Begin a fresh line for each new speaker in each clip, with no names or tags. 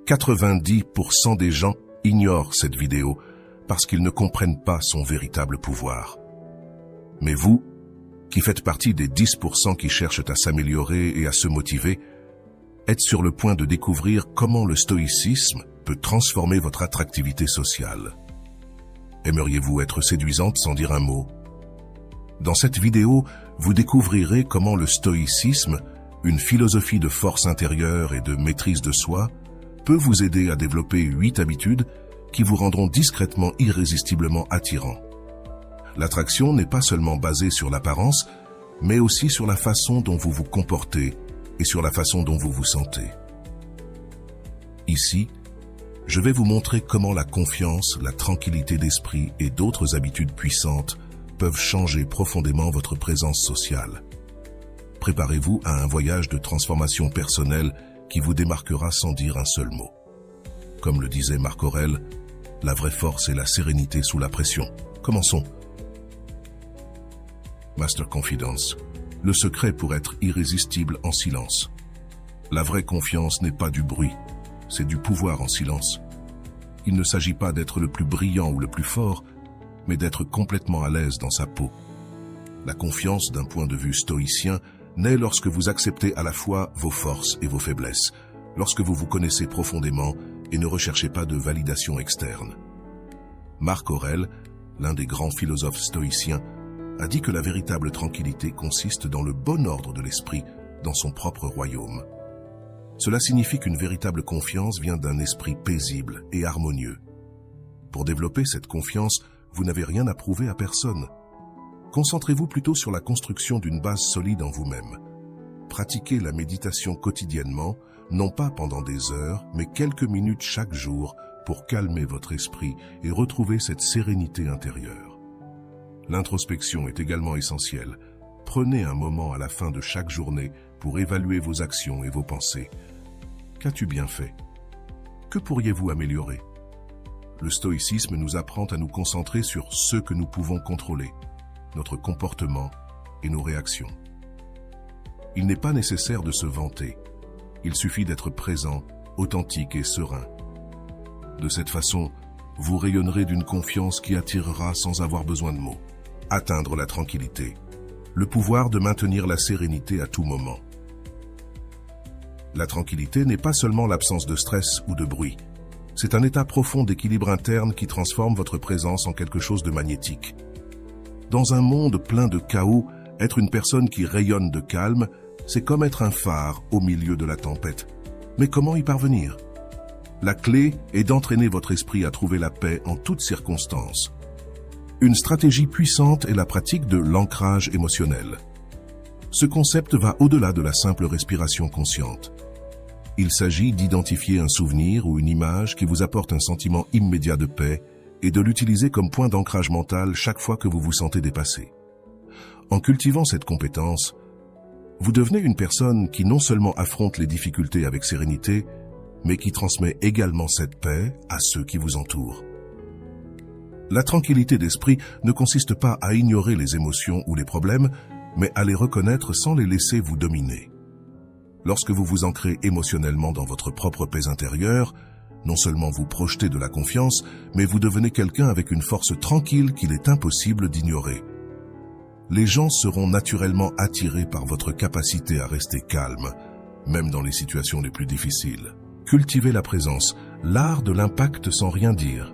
90% des gens ignorent cette vidéo parce qu'ils ne comprennent pas son véritable pouvoir. Mais vous, qui faites partie des 10% qui cherchent à s'améliorer et à se motiver, êtes sur le point de découvrir comment le stoïcisme peut transformer votre attractivité sociale. Aimeriez-vous être séduisante sans dire un mot? Dans cette vidéo, vous découvrirez comment le stoïcisme, une philosophie de force intérieure et de maîtrise de soi, peut vous aider à développer 8 habitudes qui vous rendront discrètement irrésistiblement attirant. L'attraction n'est pas seulement basée sur l'apparence, mais aussi sur la façon dont vous vous comportez et sur la façon dont vous vous sentez. Ici, je vais vous montrer comment la confiance, la tranquillité d'esprit et d'autres habitudes puissantes peuvent changer profondément votre présence sociale. Préparez-vous à un voyage de transformation personnelle qui vous démarquera sans dire un seul mot. Comme le disait Marc Aurèle, la vraie force est la sérénité sous la pression. Commençons. Master Confidence, le secret pour être irrésistible en silence. La vraie confiance n'est pas du bruit, c'est du pouvoir en silence. Il ne s'agit pas d'être le plus brillant ou le plus fort, mais d'être complètement à l'aise dans sa peau. La confiance, d'un point de vue stoïcien, naît lorsque vous acceptez à la fois vos forces et vos faiblesses, lorsque vous vous connaissez profondément et ne recherchez pas de validation externe. Marc Aurèle, l'un des grands philosophes stoïciens, a dit que la véritable tranquillité consiste dans le bon ordre de l'esprit dans son propre royaume. Cela signifie qu'une véritable confiance vient d'un esprit paisible et harmonieux. Pour développer cette confiance, vous n'avez rien à prouver à personne. Concentrez-vous plutôt sur la construction d'une base solide en vous-même. Pratiquez la méditation quotidiennement, non pas pendant des heures, mais quelques minutes chaque jour pour calmer votre esprit et retrouver cette sérénité intérieure. L'introspection est également essentielle. Prenez un moment à la fin de chaque journée pour évaluer vos actions et vos pensées. Qu'as-tu bien fait? Que pourriez-vous améliorer? Le stoïcisme nous apprend à nous concentrer sur ce que nous pouvons contrôler, notre comportement et nos réactions. Il n'est pas nécessaire de se vanter. Il suffit d'être présent, authentique et serein. De cette façon, vous rayonnerez d'une confiance qui attirera sans avoir besoin de mots. Atteindre la tranquillité. Le pouvoir de maintenir la sérénité à tout moment. La tranquillité n'est pas seulement l'absence de stress ou de bruit. C'est un état profond d'équilibre interne qui transforme votre présence en quelque chose de magnétique. Dans un monde plein de chaos, être une personne qui rayonne de calme, c'est comme être un phare au milieu de la tempête. Mais comment y parvenir? La clé est d'entraîner votre esprit à trouver la paix en toutes circonstances. Une stratégie puissante est la pratique de l'ancrage émotionnel. Ce concept va au-delà de la simple respiration consciente. Il s'agit d'identifier un souvenir ou une image qui vous apporte un sentiment immédiat de paix et de l'utiliser comme point d'ancrage mental chaque fois que vous vous sentez dépassé. En cultivant cette compétence, vous devenez une personne qui non seulement affronte les difficultés avec sérénité, mais qui transmet également cette paix à ceux qui vous entourent. La tranquillité d'esprit ne consiste pas à ignorer les émotions ou les problèmes, mais à les reconnaître sans les laisser vous dominer. Lorsque vous vous ancrez émotionnellement dans votre propre paix intérieure, non seulement vous projetez de la confiance, mais vous devenez quelqu'un avec une force tranquille qu'il est impossible d'ignorer. Les gens seront naturellement attirés par votre capacité à rester calme, même dans les situations les plus difficiles. Cultivez la présence, l'art de l'impact sans rien dire.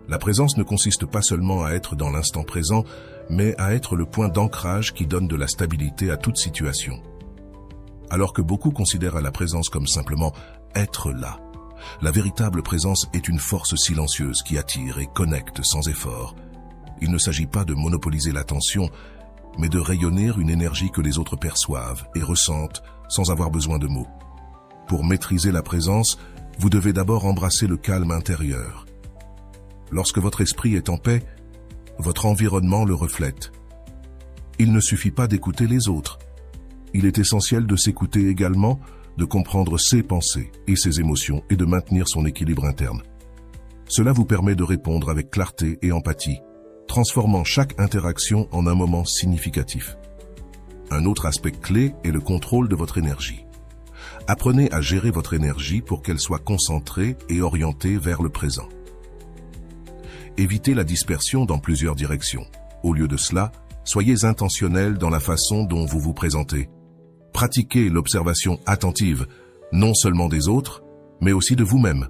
La présence ne consiste pas seulement à être dans l'instant présent, mais à être le point d'ancrage qui donne de la stabilité à toute situation. Alors que beaucoup considèrent la présence comme simplement être là, la véritable présence est une force silencieuse qui attire et connecte sans effort. Il ne s'agit pas de monopoliser l'attention, mais de rayonner une énergie que les autres perçoivent et ressentent sans avoir besoin de mots. Pour maîtriser la présence, vous devez d'abord embrasser le calme intérieur. Lorsque votre esprit est en paix, votre environnement le reflète. Il ne suffit pas d'écouter les autres. Il est essentiel de s'écouter également, de comprendre ses pensées et ses émotions et de maintenir son équilibre interne. Cela vous permet de répondre avec clarté et empathie, transformant chaque interaction en un moment significatif. Un autre aspect clé est le contrôle de votre énergie. Apprenez à gérer votre énergie pour qu'elle soit concentrée et orientée vers le présent. Évitez la dispersion dans plusieurs directions. Au lieu de cela, soyez intentionnel dans la façon dont vous vous présentez. Pratiquez l'observation attentive, non seulement des autres, mais aussi de vous-même.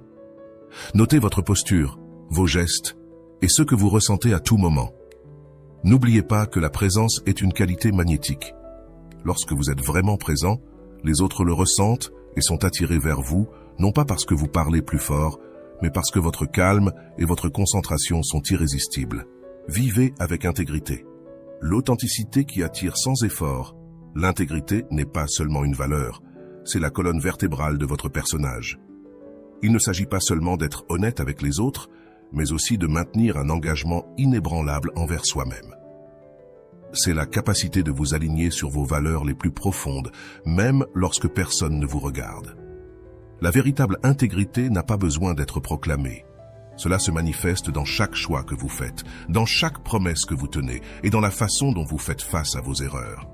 Notez votre posture, vos gestes et ce que vous ressentez à tout moment. N'oubliez pas que la présence est une qualité magnétique. Lorsque vous êtes vraiment présent, les autres le ressentent et sont attirés vers vous, non pas parce que vous parlez plus fort, mais parce que votre calme et votre concentration sont irrésistibles. Vivez avec intégrité. L'authenticité qui attire sans effort. L'intégrité n'est pas seulement une valeur, c'est la colonne vertébrale de votre personnage. Il ne s'agit pas seulement d'être honnête avec les autres, mais aussi de maintenir un engagement inébranlable envers soi-même. C'est la capacité de vous aligner sur vos valeurs les plus profondes, même lorsque personne ne vous regarde. La véritable intégrité n'a pas besoin d'être proclamée. Cela se manifeste dans chaque choix que vous faites, dans chaque promesse que vous tenez et dans la façon dont vous faites face à vos erreurs.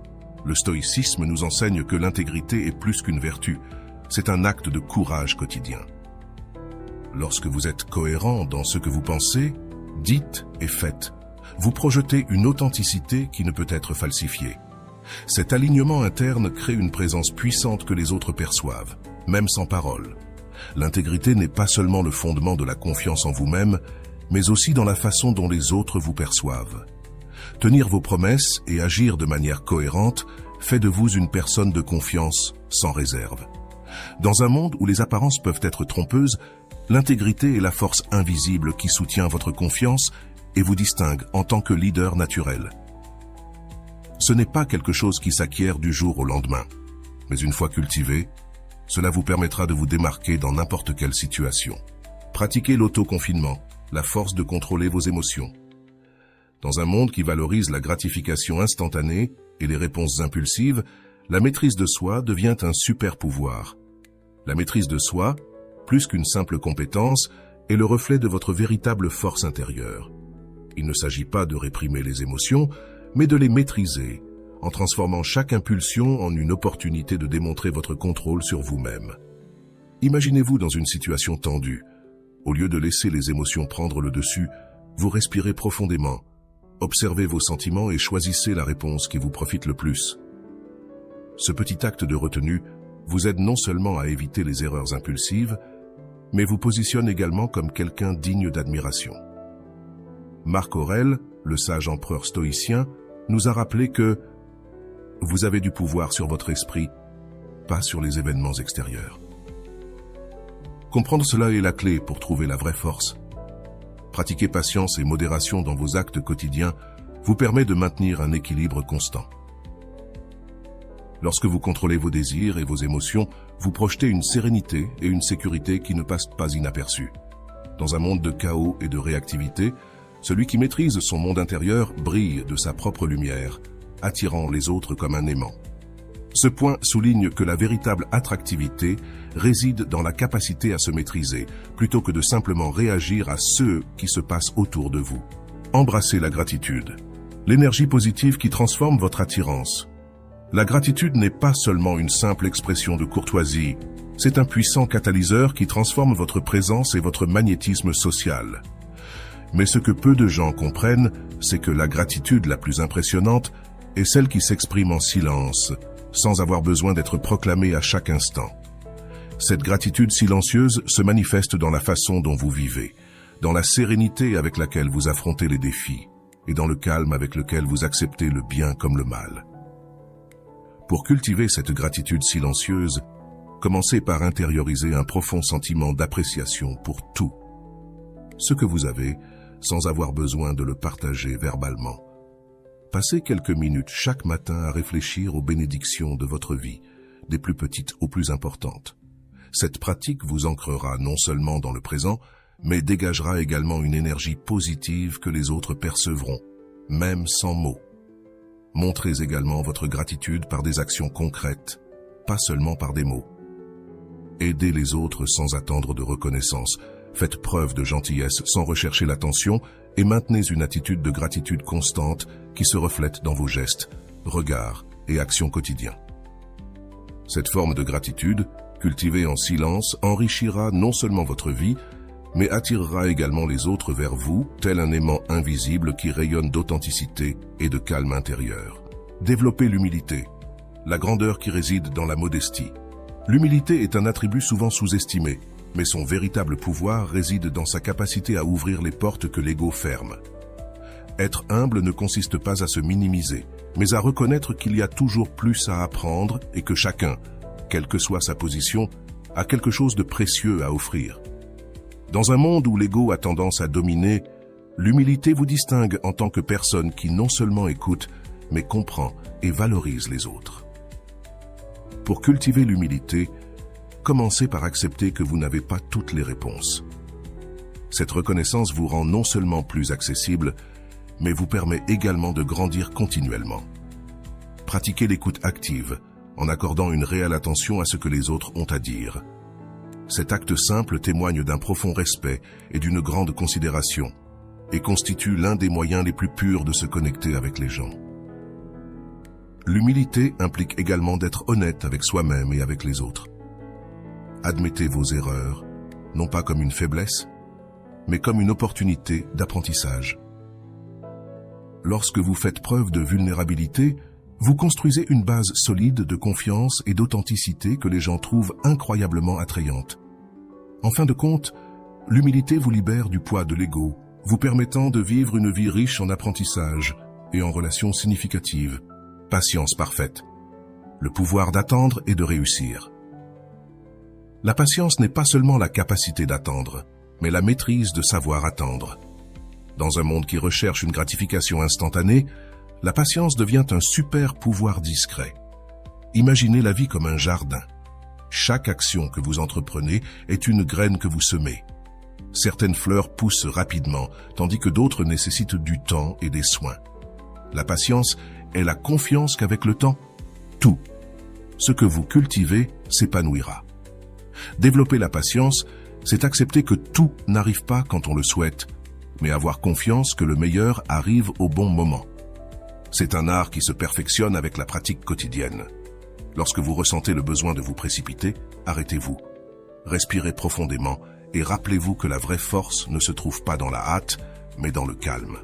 Le stoïcisme nous enseigne que l'intégrité est plus qu'une vertu, c'est un acte de courage quotidien. Lorsque vous êtes cohérent dans ce que vous pensez, dites et faites, vous projetez une authenticité qui ne peut être falsifiée. Cet alignement interne crée une présence puissante que les autres perçoivent, même sans parole. L'intégrité n'est pas seulement le fondement de la confiance en vous-même, mais aussi dans la façon dont les autres vous perçoivent. Tenir vos promesses et agir de manière cohérente fait de vous une personne de confiance sans réserve. Dans un monde où les apparences peuvent être trompeuses, l'intégrité est la force invisible qui soutient votre confiance et vous distingue en tant que leader naturel. Ce n'est pas quelque chose qui s'acquiert du jour au lendemain, mais une fois cultivé, cela vous permettra de vous démarquer dans n'importe quelle situation. Pratiquez l'autoconfinement, la force de contrôler vos émotions. Dans un monde qui valorise la gratification instantanée et les réponses impulsives, la maîtrise de soi devient un super pouvoir. La maîtrise de soi, plus qu'une simple compétence, est le reflet de votre véritable force intérieure. Il ne s'agit pas de réprimer les émotions, mais de les maîtriser, en transformant chaque impulsion en une opportunité de démontrer votre contrôle sur vous-même. Imaginez-vous dans une situation tendue. Au lieu de laisser les émotions prendre le dessus, vous respirez profondément, observez vos sentiments et choisissez la réponse qui vous profite le plus. Ce petit acte de retenue vous aide non seulement à éviter les erreurs impulsives, mais vous positionne également comme quelqu'un digne d'admiration. Marc Aurèle, le sage empereur stoïcien, nous a rappelé que vous avez du pouvoir sur votre esprit, pas sur les événements extérieurs. Comprendre cela est la clé pour trouver la vraie force. Pratiquer patience et modération dans vos actes quotidiens vous permet de maintenir un équilibre constant. Lorsque vous contrôlez vos désirs et vos émotions, vous projetez une sérénité et une sécurité qui ne passent pas inaperçues. Dans un monde de chaos et de réactivité, celui qui maîtrise son monde intérieur brille de sa propre lumière, attirant les autres comme un aimant. Ce point souligne que la véritable attractivité réside dans la capacité à se maîtriser, plutôt que de simplement réagir à ce qui se passe autour de vous. Embrassez la gratitude, l'énergie positive qui transforme votre attirance. La gratitude n'est pas seulement une simple expression de courtoisie, c'est un puissant catalyseur qui transforme votre présence et votre magnétisme social. Mais ce que peu de gens comprennent, c'est que la gratitude la plus impressionnante est celle qui s'exprime en silence, sans avoir besoin d'être proclamée à chaque instant. Cette gratitude silencieuse se manifeste dans la façon dont vous vivez, dans la sérénité avec laquelle vous affrontez les défis, et dans le calme avec lequel vous acceptez le bien comme le mal. Pour cultiver cette gratitude silencieuse, commencez par intérioriser un profond sentiment d'appréciation pour tout ce que vous avez, sans avoir besoin de le partager verbalement. Passez quelques minutes chaque matin à réfléchir aux bénédictions de votre vie, des plus petites aux plus importantes. Cette pratique vous ancrera non seulement dans le présent, mais dégagera également une énergie positive que les autres percevront, même sans mots. Montrez également votre gratitude par des actions concrètes, pas seulement par des mots. Aidez les autres sans attendre de reconnaissance. Faites preuve de gentillesse sans rechercher l'attention et maintenez une attitude de gratitude constante qui se reflète dans vos gestes, regards et actions quotidiens. Cette forme de gratitude, cultivé en silence, enrichira non seulement votre vie, mais attirera également les autres vers vous, tel un aimant invisible qui rayonne d'authenticité et de calme intérieur. Développez l'humilité, la grandeur qui réside dans la modestie. L'humilité est un attribut souvent sous-estimé, mais son véritable pouvoir réside dans sa capacité à ouvrir les portes que l'ego ferme. Être humble ne consiste pas à se minimiser, mais à reconnaître qu'il y a toujours plus à apprendre et que chacun, quelle que soit sa position, a quelque chose de précieux à offrir. Dans un monde où l'ego a tendance à dominer, l'humilité vous distingue en tant que personne qui non seulement écoute, mais comprend et valorise les autres. Pour cultiver l'humilité, commencez par accepter que vous n'avez pas toutes les réponses. Cette reconnaissance vous rend non seulement plus accessible, mais vous permet également de grandir continuellement. Pratiquez l'écoute active, en accordant une réelle attention à ce que les autres ont à dire. Cet acte simple témoigne d'un profond respect et d'une grande considération, et constitue l'un des moyens les plus purs de se connecter avec les gens. L'humilité implique également d'être honnête avec soi-même et avec les autres. Admettez vos erreurs, non pas comme une faiblesse, mais comme une opportunité d'apprentissage. Lorsque vous faites preuve de vulnérabilité, vous construisez une base solide de confiance et d'authenticité que les gens trouvent incroyablement attrayante. En fin de compte, l'humilité vous libère du poids de l'ego, vous permettant de vivre une vie riche en apprentissage et en relations significatives. Patience parfaite. Le pouvoir d'attendre et de réussir. La patience n'est pas seulement la capacité d'attendre, mais la maîtrise de savoir attendre. Dans un monde qui recherche une gratification instantanée, la patience devient un super pouvoir discret. Imaginez la vie comme un jardin. Chaque action que vous entreprenez est une graine que vous semez. Certaines fleurs poussent rapidement, tandis que d'autres nécessitent du temps et des soins. La patience est la confiance qu'avec le temps, tout ce que vous cultivez s'épanouira. Développer la patience, c'est accepter que tout n'arrive pas quand on le souhaite, mais avoir confiance que le meilleur arrive au bon moment. C'est un art qui se perfectionne avec la pratique quotidienne. Lorsque vous ressentez le besoin de vous précipiter, arrêtez-vous. Respirez profondément et rappelez-vous que la vraie force ne se trouve pas dans la hâte, mais dans le calme.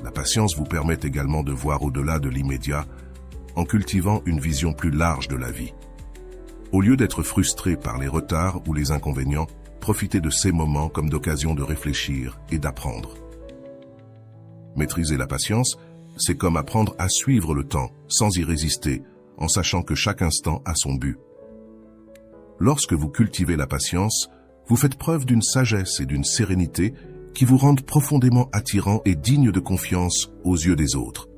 La patience vous permet également de voir au-delà de l'immédiat, en cultivant une vision plus large de la vie. Au lieu d'être frustré par les retards ou les inconvénients, profitez de ces moments comme d'occasion de réfléchir et d'apprendre. Maîtriser la patience, c'est comme apprendre à suivre le temps, sans y résister, en sachant que chaque instant a son but. Lorsque vous cultivez la patience, vous faites preuve d'une sagesse et d'une sérénité qui vous rendent profondément attirant et digne de confiance aux yeux des autres.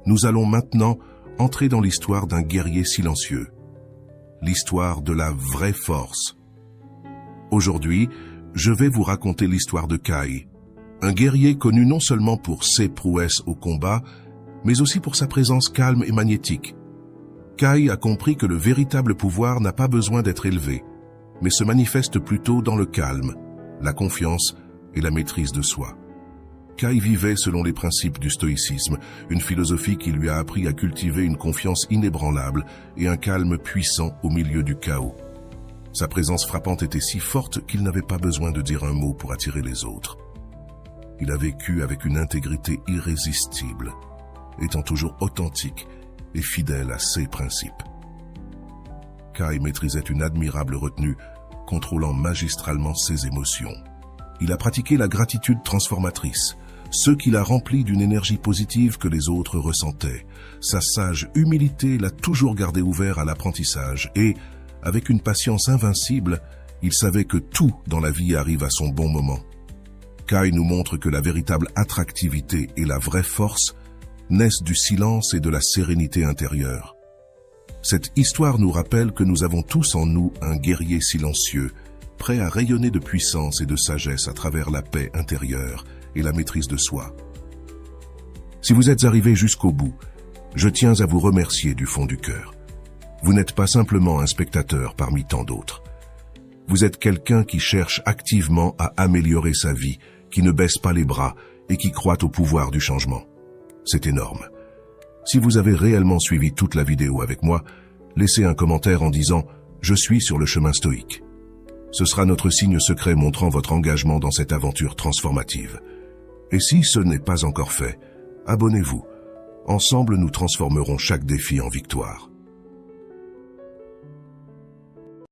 Nous allons maintenant entrer dans l'histoire d'un guerrier silencieux, l'histoire de la vraie force. Aujourd'hui, je vais vous raconter l'histoire de Kai, un guerrier connu non seulement pour ses prouesses au combat, mais aussi pour sa présence calme et magnétique. Kai a compris que le véritable pouvoir n'a pas besoin d'être élevé, mais se manifeste plutôt dans le calme, la confiance et la maîtrise de soi. Kai vivait selon les principes du stoïcisme, une philosophie qui lui a appris à cultiver une confiance inébranlable et un calme puissant au milieu du chaos. Sa présence frappante était si forte qu'il n'avait pas besoin de dire un mot pour attirer les autres. Il a vécu avec une intégrité irrésistible, étant toujours authentique et fidèle à ses principes. Kai maîtrisait une admirable retenue, contrôlant magistralement ses émotions. Il a pratiqué la gratitude transformatrice, ce qui l'a rempli d'une énergie positive que les autres ressentaient. Sa sage humilité l'a toujours gardé ouvert à l'apprentissage et, avec une patience invincible, il savait que tout dans la vie arrive à son bon moment. Kai nous montre que la véritable attractivité et la vraie force naissent du silence et de la sérénité intérieure. Cette histoire nous rappelle que nous avons tous en nous un guerrier silencieux, prêt à rayonner de puissance et de sagesse à travers la paix intérieure et la maîtrise de soi. Si vous êtes arrivé jusqu'au bout, je tiens à vous remercier du fond du cœur. Vous n'êtes pas simplement un spectateur parmi tant d'autres. Vous êtes quelqu'un qui cherche activement à améliorer sa vie, qui ne baisse pas les bras et qui croit au pouvoir du changement. C'est énorme. Si vous avez réellement suivi toute la vidéo avec moi, laissez un commentaire en disant « Je suis sur le chemin stoïque. Ce sera notre signe secret montrant votre engagement dans cette aventure transformative. Et si ce n'est pas encore fait, abonnez-vous. Ensemble, nous transformerons chaque défi en victoire.